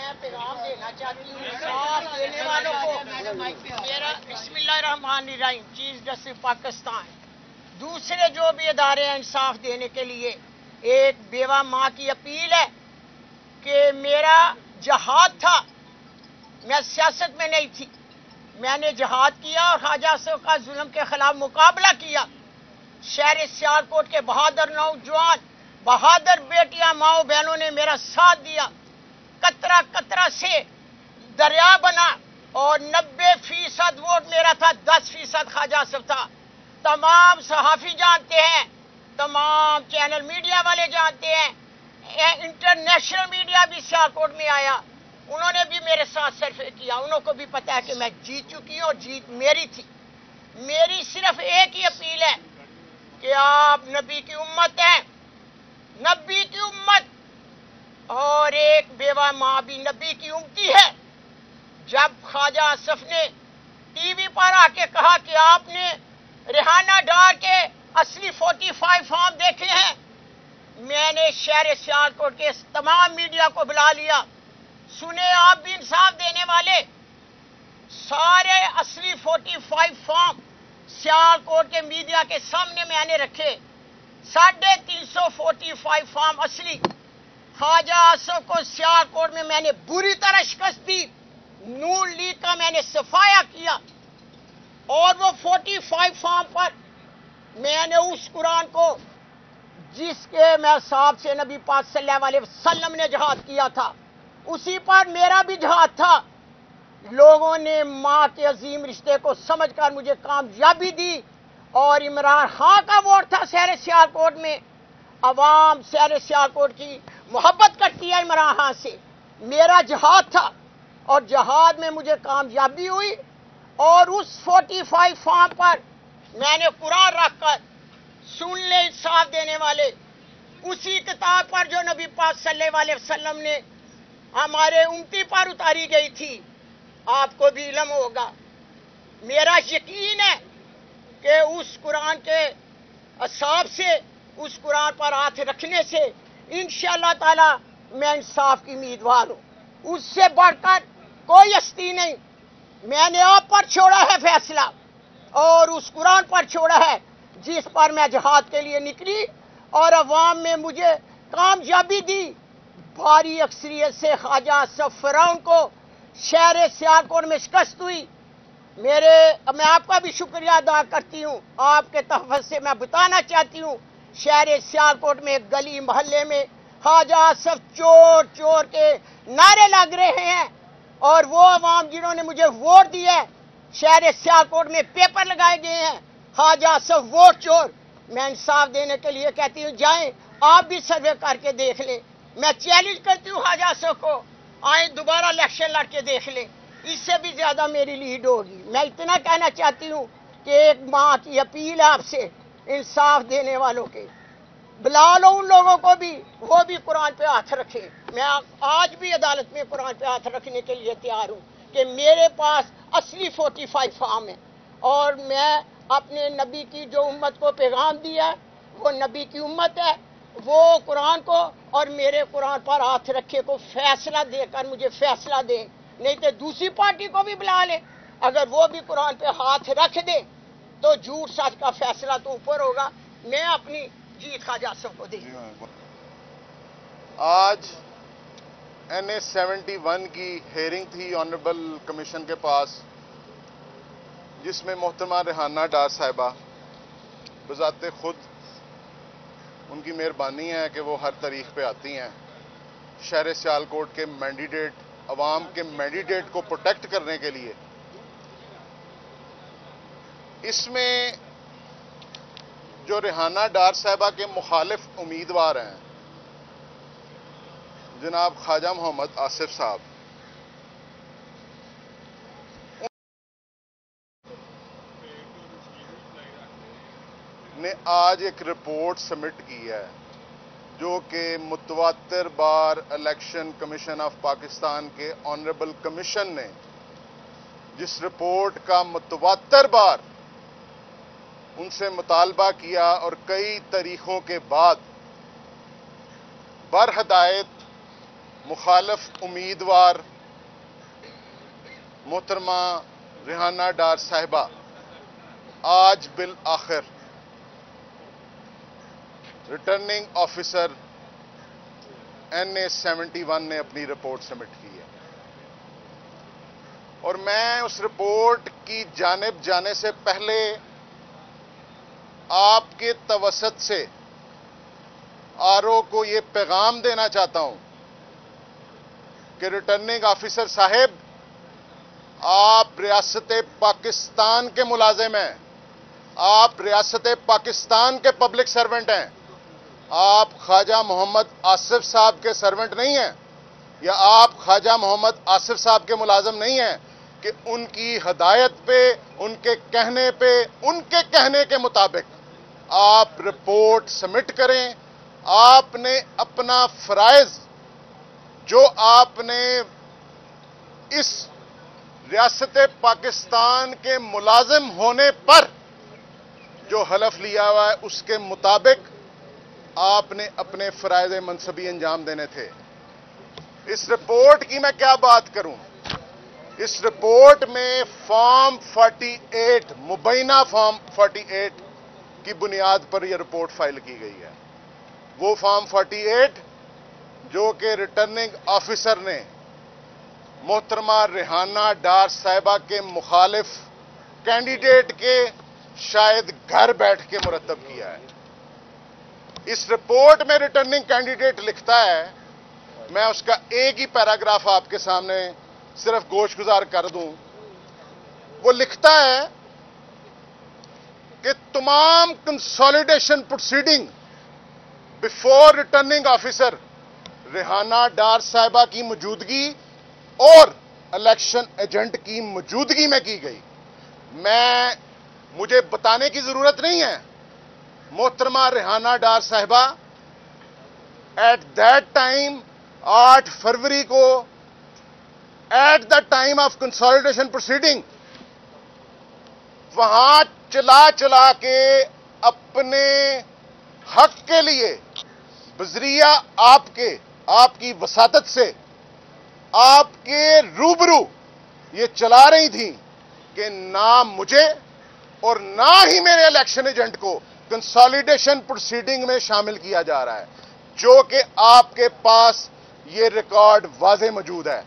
میں پیغام دینا چاہتی ہوں انصاف دینے والوں کو. میرا بسم اللہ الرحمن الرحیم چیف جسٹس پاکستان. دوسرے جو بھی ادارے ہیں انصاف دینے کے لیے، ایک بیوہ ماں کی اپیل ہے کہ میرا جہاد تھا، میں سیاست میں نہیں تھی، میں نے جہاد کیا اور خواجہ اصف کا ظلم کے خلاف مقابلہ کیا. شہر سیالکوٹ کے بہادر نوجوان، بہادر بیٹیاں، ماؤں بہنوں نے میرا ساتھ دیا. قطرہ قطرہ سے دریا بنا اور 90% ووٹ میرا تھا، 10% خواجہ اصف تھا. تمام صحافی جانتے ہیں، تمام چینل میڈیا والے جانتے ہیں، انٹرنیشنل میڈیا بھی سیالکوٹ میں آیا، انہوں نے بھی میرے ساتھ سرفے کیا. انہوں کو بھی پتا ہے کہ میں جیت چکی ہوں اور جیت میری تھی. میری صرف ایک ہی اپیل ہے کہ آپ نبی کی امت ہیں، نبی کی امت، اور ایک بیوہ ماں بھی نبی کی امتی ہے. جب خواجہ اصف نے ٹی وی پر آ کے کہا کہ آپ نے ریحانہ ڈار کے اصلی 45 فارم دیکھے ہیں، میں نے شہر سیالکوٹ کے تمام میڈیا کو بلا لیا. سنے آپ بھی انصاف دینے والے، سارے اصلی 45 فارم سیالکوٹ کے میڈیا کے سامنے میں نے رکھے. 350 فارم اصلی. خواجہ اصف کو سیالکوٹ میں نے بری طرح شکست دی. نون لیگ کا میں نے صفایا کیا اور وہ 45 فارم پر میں نے اس قرآن کو جس کے میں صاحب سے نبی پاک صلی اللہ علیہ وسلم نے جہاد کیا تھا، اسی پر میرا بھی جہاد تھا. لوگوں نے ماں کے عظیم رشتے کو سمجھ کر مجھے کامیابی دی اور عمران خان کا ووٹ تھا شہر سیالکوٹ میں. عوام شہر سیالکوٹ کی محبت کرتی ہے عمران خان سے. میرا جہاد تھا اور جہاد میں مجھے کامیابی ہوئی. اور اس 45 فارم پر میں نے قرآن رکھ کر، سن لے انصاف دینے والے، اسی کتاب پر جو نبی پاک صلی اللہ علیہ وسلم نے ہمارے امتی پر اتاری گئی تھی، آپ کو بھی علم ہوگا. میرا یقین ہے کہ اس قرآن کے اصحاب سے، اس قرآن پر ہاتھ رکھنے سے انشاءاللہ تعالی میں انصاف کی امیدوار ہوں. اس سے بڑھ کر کوئی ہستی نہیں. میں نے آپ پر چھوڑا ہے فیصلہ اور اس قرآن پر چھوڑا ہے جس پر میں جہاد کے لیے نکلی اور عوام میں مجھے کامیابی دی. بھاری اکثریت سے خواجہ اصف فرعون کو شہر سیالکوٹ میں شکست ہوئی. میں آپ کا بھی شکریہ ادا کرتی ہوں. آپ کے تحفظ سے میں بتانا چاہتی ہوں، شہر سیالکوٹ میں ایک گلی محلے میں خواجہ اصف چور چور کے نعرے لگ رہے ہیں، اور وہ عوام جنہوں نے مجھے ووٹ دیا ہے، شہر سیالکوٹ میں پیپر لگائے گئے ہیں خواجہ اصف ووٹ چور. میں انصاف دینے کے لیے کہتی ہوں جائیں آپ بھی سروے کر کے دیکھ لیں. میں چیلنج کرتی ہوں خواجہ اصف کو، آئیں دوبارہ الیکشن لڑ کے دیکھ لیں، اس سے بھی زیادہ میری لیڈ ہوگی. میں اتنا کہنا چاہتی ہوں کہ ایک ماں کی اپیل ہے آپ سے، انصاف دینے والوں کے بلا لو ان لوگوں کو بھی، وہ بھی قرآن پہ ہاتھ رکھیں. میں آج بھی عدالت میں قرآن پہ ہاتھ رکھنے کے لیے تیار ہوں کہ میرے پاس اصلی 45 فارم ہے اور میں اپنے نبی کی جو امت کو پیغام دیا، وہ نبی کی امت ہے، وہ قرآن کو اور میرے قرآن پر ہاتھ رکھے کو فیصلہ دے کر مجھے فیصلہ دیں. نہیں تو دوسری پارٹی کو بھی بلا لیں، اگر وہ بھی قرآن پہ ہاتھ رکھ دیں تو جھوٹ سچ کا فیصلہ تو اوپر ہوگا. میں اپنی جیت خواجہ اصف کو دیں. آج NA-71 کی ہیئرنگ تھی آنریبل کمیشن کے پاس، جس میں محترمہ ریحانہ ڈار صاحبہ بذات خود، ان کی مہربانی ہے کہ وہ ہر تاریخ پہ آتی ہیں شہر سیالکوٹ کے مینڈیڈیٹ، عوام کے مینڈیڈیٹ کو پروٹیکٹ کرنے کے لیے. اس میں جو ریحانہ ڈار صاحبہ کے مخالف امیدوار ہیں جناب خواجہ محمد آصف صاحب، نے آج ایک رپورٹ سبمٹ کی ہے جو کہ متواتر بار الیکشن کمیشن آف پاکستان کے آنریبل کمیشن نے جس رپورٹ کا متواتر بار ان سے مطالبہ کیا اور کئی تاریخوں کے بعد برہدایت مخالف امیدوار محترمہ ریحانہ ڈار صاحبہ آج بالآخر ریٹرننگ آفیسر NA-71 نے اپنی رپورٹ سبمٹ کی ہے، اور میں اس رپورٹ کی جانب جانے سے پہلے آپ کے توسط سے RO کو یہ پیغام دینا چاہتا ہوں کہ ریٹرننگ آفیسر صاحب، آپ ریاست پاکستان کے ملازم ہیں، آپ ریاست پاکستان کے پبلک سرونٹ ہیں، آپ خواجہ محمد آصف صاحب کے سرونٹ نہیں ہیں، یا آپ خواجہ محمد آصف صاحب کے ملازم نہیں ہیں کہ ان کی ہدایت پہ، ان کے کہنے پہ، ان کے کہنے کے مطابق آپ رپورٹ سبمٹ کریں۔ آپ نے اپنا فرائض جو آپ نے اس ریاست پاکستان کے ملازم ہونے پر جو حلف لیا ہوا ہے اس کے مطابق آپ نے اپنے فرائض منصبی انجام دینے تھے۔ اس رپورٹ کی میں کیا بات کروں؟ اس رپورٹ میں فارم 48، مبینہ فارم 48 کی بنیاد پر یہ رپورٹ فائل کی گئی ہے۔ وہ فارم 48 جو کہ ریٹرننگ آفیسر نے محترمہ ریحانہ ڈار صاحبہ کے مخالف کینڈیڈیٹ کے شاید گھر بیٹھ کے مرتب کیا ہے۔ اس رپورٹ میں ریٹرننگ کینڈیڈیٹ لکھتا ہے، میں اس کا ایک ہی پیراگراف آپ کے سامنے صرف گوش گزار کر دوں۔ وہ لکھتا ہے کہ تمام consolidation proceeding before returning officer Rehana Dar صاحبہ کی موجودگی اور الیکشن ایجنٹ کی موجودگی میں کی گئی۔ مجھے بتانے کی ضرورت نہیں ہے، محترمہ ریحانہ ڈار صاحبہ ایٹ دیٹ ٹائم 8 فروری کو at the time of consolidation proceeding وہاں چلا کے اپنے حق کے لیے بذریعہ آپ کی وساطت سے آپ کے روبرو یہ چلا رہی تھیں کہ نہ مجھے اور نہ ہی میرے الیکشن ایجنٹ کو کنسالیڈیشن پروسیڈنگ میں شامل کیا جا رہا ہے، جو کہ آپ کے پاس یہ ریکارڈ واضح موجود ہے۔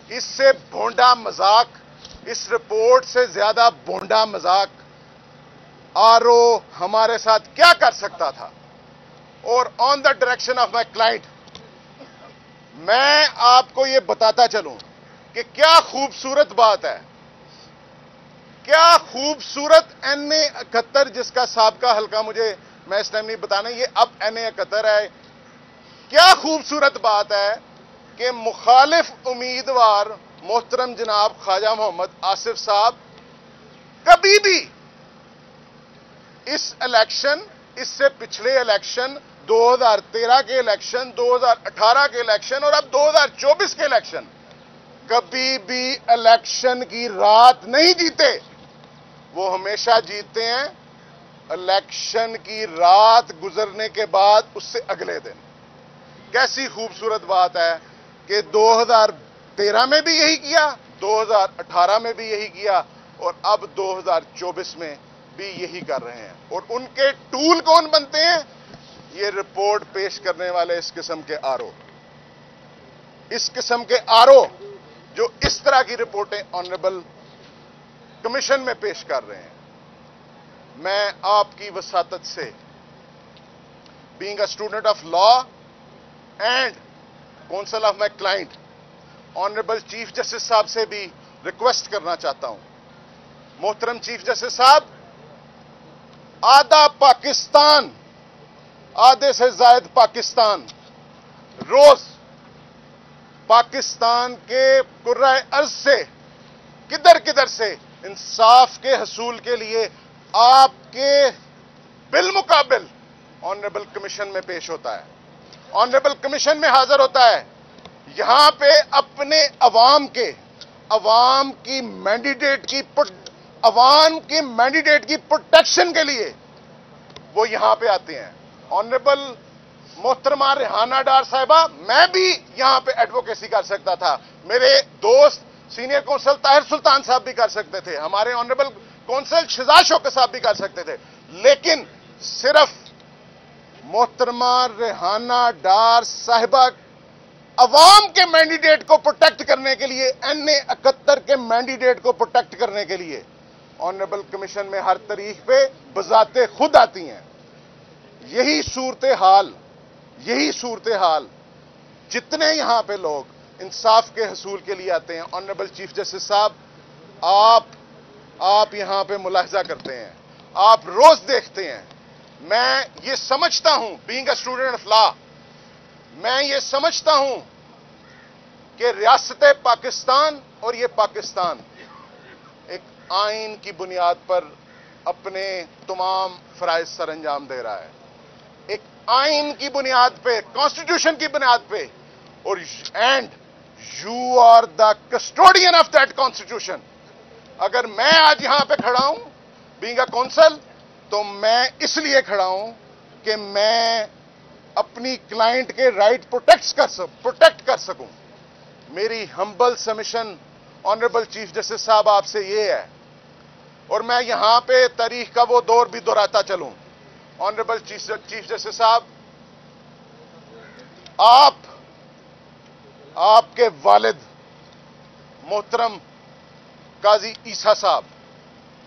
اس سے بھونڈا مذاق، اس رپورٹ سے زیادہ بھونڈا مذاق RO ہمارے ساتھ کیا کر سکتا تھا؟ اور on the direction of my client میں آپ کو یہ بتاتا چلوں کہ کیا خوبصورت بات ہے، کیا خوبصورت NA-71 جس کا سابقہ حلقہ میں اس ٹائم نہیں بتانا، یہ اب NA-71 ہے۔ کیا خوبصورت بات ہے کہ مخالف امیدوار محترم جناب خواجہ محمد آصف صاحب کبھی بھی اس الیکشن، اس سے پچھلے الیکشن، 2013 کے الیکشن، 2018 کے الیکشن اور اب 2024 کے الیکشن، کبھی بھی الیکشن کی رات نہیں جیتے۔ وہ ہمیشہ جیتے ہیں الیکشن کی رات گزرنے کے بعد اس سے اگلے دن۔ کیسی خوبصورت بات ہے کہ 2013 میں بھی یہی کیا، 2018 میں بھی یہی کیا اور اب 2024 میں بھی یہی کر رہے ہیں۔ اور ان کے ٹول کون بنتے ہیں؟ یہ رپورٹ پیش کرنے والے اس قسم کے RO، اس قسم کے RO جو اس طرح کی رپورٹیں آنریبل کمیشن میں پیش کر رہے ہیں۔ میں آپ کی وساطت سے being a student of law and council of my client honourable chief justice صاحب سے بھی ریکویسٹ کرنا چاہتا ہوں، محترم چیف جسٹس صاحب، آدھا پاکستان، آدھے سے زائد پاکستان روز پاکستان کے کرۂ ارض سے کدھر سے انصاف کے حصول کے لیے آپ کے بالمقابل آنریبل کمیشن میں پیش ہوتا ہے، آنریبل کمیشن میں حاضر ہوتا ہے۔ یہاں پہ اپنے عوام کی مینڈیٹ کی پروٹیکشن کے لیے وہ یہاں پہ آتے ہیں۔ آنریبل محترمہ ریحانہ ڈار صاحبہ، میں بھی یہاں پہ ایڈوکیسی کر سکتا تھا، میرے دوست سینئر کونسل طاہر سلطان صاحب بھی کر سکتے تھے، ہمارے آنریبل کونسل شہزاد شوکت صاحب بھی کر سکتے تھے، لیکن صرف محترمہ ریحانہ ڈار صاحبہ عوام کے مینڈیٹ کو پروٹیکٹ کرنے کے لیے، این اے 71 کے مینڈیٹ کو پروٹیکٹ کرنے کے لیے آنریبل کمیشن میں ہر تاریخ پہ بذات خود آتی ہیں۔ یہی صورتحال جتنے یہاں پہ لوگ انصاف کے حصول کے لیے آتے ہیں، آنریبل چیف جسٹس صاحب، آپ یہاں پہ ملاحظہ کرتے ہیں، آپ روز دیکھتے ہیں۔ میں یہ سمجھتا ہوں، being a student of law, میں یہ سمجھتا ہوں کہ ریاست پاکستان اور یہ پاکستان ایک آئین کی بنیاد پر اپنے تمام فرائض سر انجام دے رہا ہے، ایک آئین کی بنیاد پہ، کانسٹیٹیوشن کی بنیاد پہ، اور and you are the custodian of that constitution. اگر میں آج یہاں پہ کھڑا ہوں بینگ اے کونسل، تو میں اس لیے کھڑا ہوں کہ میں اپنی کلائنٹ کے رائٹ پروٹیکٹ کر سکوں۔ میری ہمبل سبمیشن آنریبل چیف جسٹس صاحب آپ سے یہ ہے، اور میں یہاں پہ تاریخ کا وہ دور بھی دہراتا چلوں۔ آنریبل چیف جسٹس صاحب، آپ کے والد محترم قاضی عیسیٰ صاحب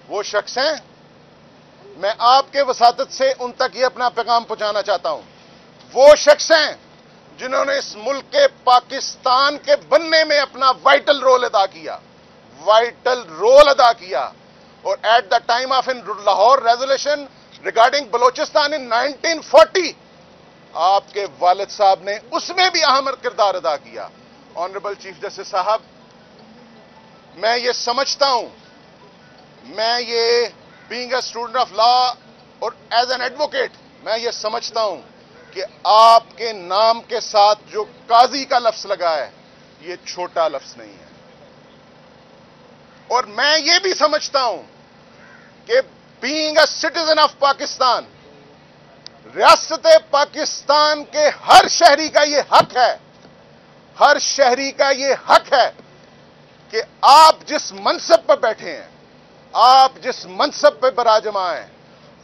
وہ شخص ہیں، میں آپ کے وساطت سے ان تک یہ اپنا پیغام پہنچانا چاہتا ہوں، وہ شخص ہیں جنہوں نے اس ملک کے پاکستان کے بننے میں اپنا وائٹل رول ادا کیا، اور at the time of Lahore resolution regarding Balochistan in 1940 آپ کے والد صاحب نے اس میں بھی اہم کردار ادا کیا۔ آنریبل چیف جسٹس صاحب، میں یہ سمجھتا ہوں، میں یہ being a student of law اور ایز این ایڈوکیٹ میں یہ سمجھتا ہوں کہ آپ کے نام کے ساتھ جو قاضی کا لفظ لگا ہے یہ چھوٹا لفظ نہیں ہے، اور میں یہ بھی سمجھتا ہوں کہ being a citizen of Pakistan, ریاست پاکستان کے ہر شہری کا یہ حق ہے کہ آپ جس منصب پر بیٹھے ہیں، آپ جس منصب پہ براجمان ہیں،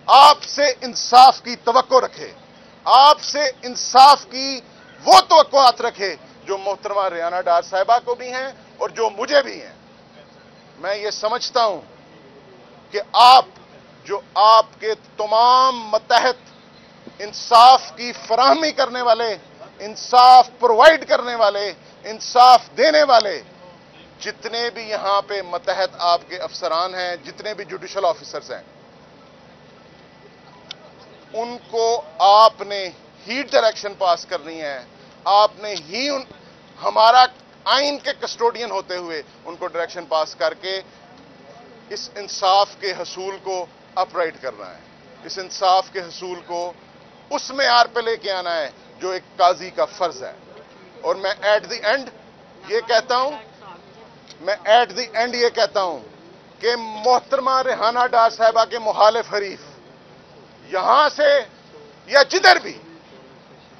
آپ سے انصاف کی توقع رکھے، آپ سے انصاف کی وہ توقعات رکھے جو محترمہ ریحانہ ڈار صاحبہ کو بھی ہیں اور جو مجھے بھی ہیں۔ میں یہ سمجھتا ہوں کہ آپ کے تمام متحد انصاف کی فراہمی کرنے والے، انصاف پرووائڈ کرنے والے، انصاف دینے والے جتنے بھی یہاں پہ متحد آپ کے افسران ہیں، جتنے بھی جوڈیشل آفیسرز ہیں، ان کو آپ نے ہی ڈائریکشن پاس کرنی ہے، آپ نے ہی ہمارا آئین کے کسٹوڈین ہوتے ہوئے ان کو ڈائریکشن پاس کر کے اس انصاف کے حصول کو اپرائٹ کرنا ہے، اس انصاف کے حصول کو اس معیار پہ لے کے آنا ہے جو ایک قاضی کا فرض ہے۔ اور میں ایٹ دی اینڈ یہ کہتا ہوں کہ محترمہ ریحانہ ڈار صاحبہ کے مخالف حریف یہاں سے یا جدھر بھی،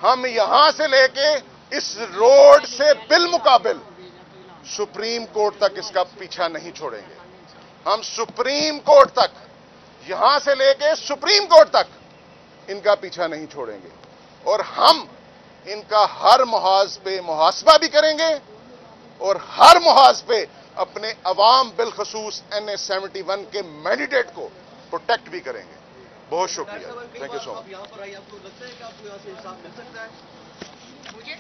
ہم یہاں سے لے کے اس روڈ سے بالمقابل سپریم کورٹ تک اس کا پیچھا نہیں چھوڑیں گے۔ ہم سپریم کورٹ تک، یہاں سے لے کے سپریم کورٹ تک ان کا پیچھا نہیں چھوڑیں گے، اور ہم ان کا ہر محاذ پہ محاسبہ بھی کریں گے، اور ہر محاذ پہ اپنے عوام بالخصوص این اے 71 کے مینڈیٹ کو پروٹیکٹ بھی کریں گے۔ بہت شکریہ، تھینک یو سو مچ۔ آپ یہاں پر آئی، آپ کو لگتا ہے کہ آپ کو یہاں سے انصاف مل سکتا ہے؟ مجھے